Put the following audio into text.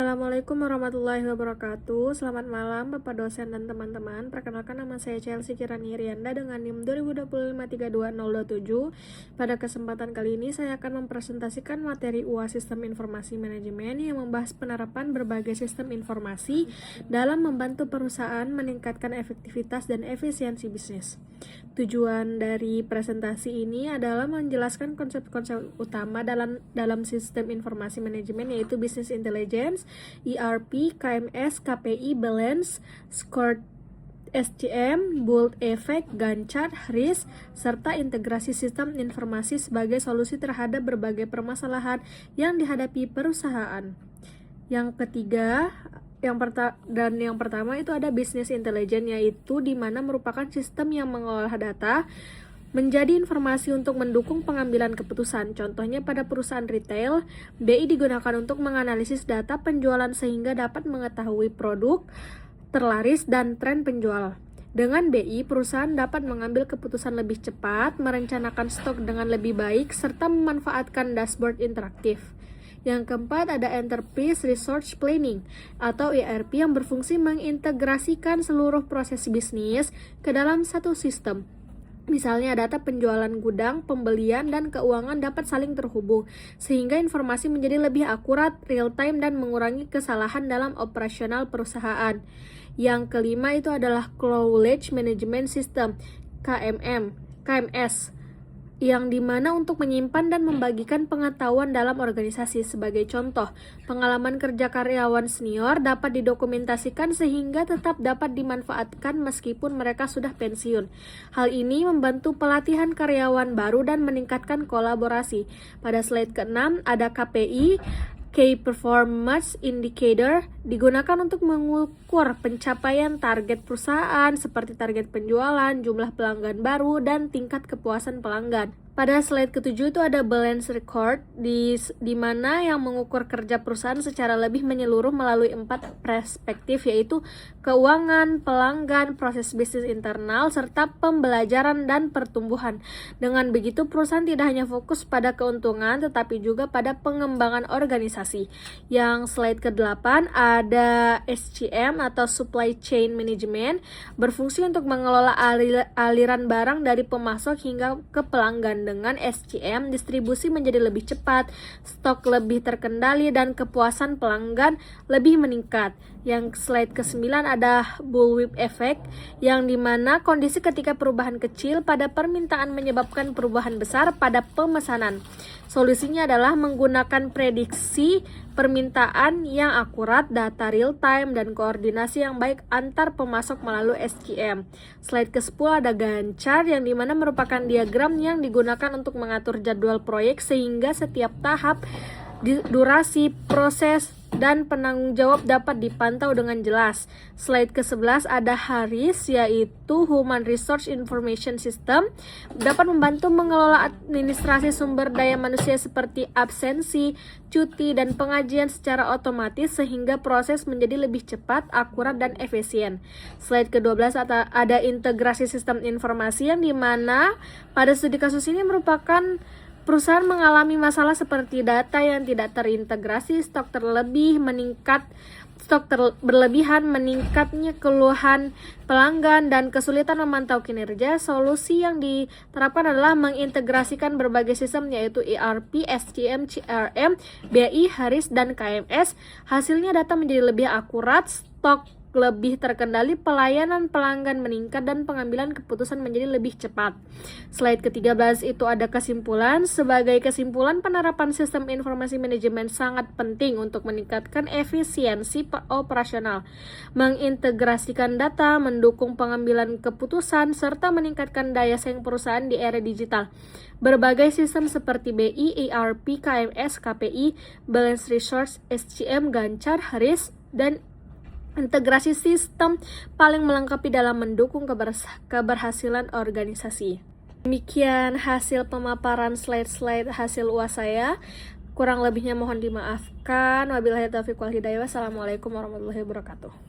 Assalamualaikum warahmatullahi wabarakatuh. Selamat malam Bapak dosen dan teman-teman. Perkenalkan, nama saya Chelsea Kirani Rianda dengan NIM 2025320027. Pada kesempatan kali ini saya akan mempresentasikan materi UAS Sistem Informasi Manajemen yang membahas penerapan berbagai sistem informasi dalam membantu perusahaan meningkatkan efektivitas dan efisiensi bisnis. Tujuan dari presentasi ini adalah menjelaskan konsep-konsep utama dalam sistem informasi manajemen, yaitu Business Intelligence, ERP, KMS, KPI, Balance, Score, SCM, Bold Effect, Gantt chart, RIS, serta integrasi sistem informasi sebagai solusi terhadap berbagai permasalahan yang dihadapi perusahaan. Yang ketiga, yang pertama itu ada Business Intelligence, yaitu di mana merupakan sistem yang mengolah data menjadi informasi untuk mendukung pengambilan keputusan. Contohnya pada perusahaan retail, BI digunakan untuk menganalisis data penjualan sehingga dapat mengetahui produk terlaris dan tren penjual. Dengan BI, perusahaan dapat mengambil keputusan lebih cepat, merencanakan stok dengan lebih baik, serta memanfaatkan dashboard interaktif. Yang keempat ada Enterprise Resource Planning atau ERP yang berfungsi mengintegrasikan seluruh proses bisnis ke dalam satu sistem. Misalnya data penjualan gudang, pembelian, dan keuangan dapat saling terhubung, sehingga informasi menjadi lebih akurat, real time, dan mengurangi kesalahan dalam operasional perusahaan. Yang kelima itu adalah Knowledge Management System, KMS, yang dimana untuk menyimpan dan membagikan pengetahuan dalam organisasi. Sebagai contoh, pengalaman kerja karyawan senior dapat didokumentasikan sehingga tetap dapat dimanfaatkan meskipun mereka sudah pensiun. Hal ini membantu pelatihan karyawan baru dan meningkatkan kolaborasi. Pada slide ke-6 ada KPI, Key Performance Indicator, digunakan untuk mengukur pencapaian target perusahaan seperti target penjualan, jumlah pelanggan baru, dan tingkat kepuasan pelanggan. Pada slide ke-7 itu ada balance record, di mana yang mengukur kerja perusahaan secara lebih menyeluruh melalui 4 perspektif, yaitu keuangan, pelanggan, proses bisnis internal, serta pembelajaran dan pertumbuhan. Dengan begitu, perusahaan tidak hanya fokus pada keuntungan, tetapi juga pada pengembangan organisasi. Yang slide ke-8 ada SCM atau Supply Chain Management, berfungsi untuk mengelola aliran barang dari pemasok hingga ke pelanggan. Dengan SCM, distribusi menjadi lebih cepat, stok lebih terkendali, dan kepuasan pelanggan lebih meningkat. Yang slide ke-9 ada bullwhip effect, yang dimana kondisi ketika perubahan kecil pada permintaan menyebabkan perubahan besar pada pemesanan. Solusinya adalah menggunakan prediksi permintaan yang akurat, data real time, dan koordinasi yang baik antar pemasok melalui SCM. Slide ke-10 ada Gantt chart, yang dimana merupakan diagram yang digunakan untuk mengatur jadwal proyek sehingga setiap tahap, durasi, proses, dan penanggung jawab dapat dipantau dengan jelas. Slide ke-11 ada HRIS, yaitu Human Resource Information System, dapat membantu mengelola administrasi sumber daya manusia seperti absensi, cuti, dan pengajian secara otomatis sehingga proses menjadi lebih cepat, akurat, dan efisien. Slide ke-12 ada integrasi sistem informasi, yang dimana pada studi kasus ini merupakan perusahaan mengalami masalah seperti data yang tidak terintegrasi, stok berlebihan, meningkatnya keluhan pelanggan, dan kesulitan memantau kinerja. Solusi yang diterapkan adalah mengintegrasikan berbagai sistem, yaitu ERP, SCM, CRM, BI, HRIS, dan KMS. Hasilnya data menjadi lebih akurat, stok lebih terkendali, pelayanan pelanggan meningkat, dan pengambilan keputusan menjadi lebih cepat. Slide ke-13 itu ada kesimpulan. Sebagai kesimpulan, penerapan sistem informasi manajemen sangat penting untuk meningkatkan efisiensi operasional, mengintegrasikan data, mendukung pengambilan keputusan, serta meningkatkan daya saing perusahaan di era digital. Berbagai sistem seperti BI, ERP, KMS, KPI, Balance Resource, SCM, Gantt chart, HRIS, dan integrasi sistem paling melengkapi dalam mendukung keberhasilan organisasi. Demikian hasil pemaparan slide-slide hasil UAS saya. Kurang lebihnya mohon dimaafkan. Wabillahi taufiq wal hidayah. Wassalamualaikum warahmatullahi wabarakatuh.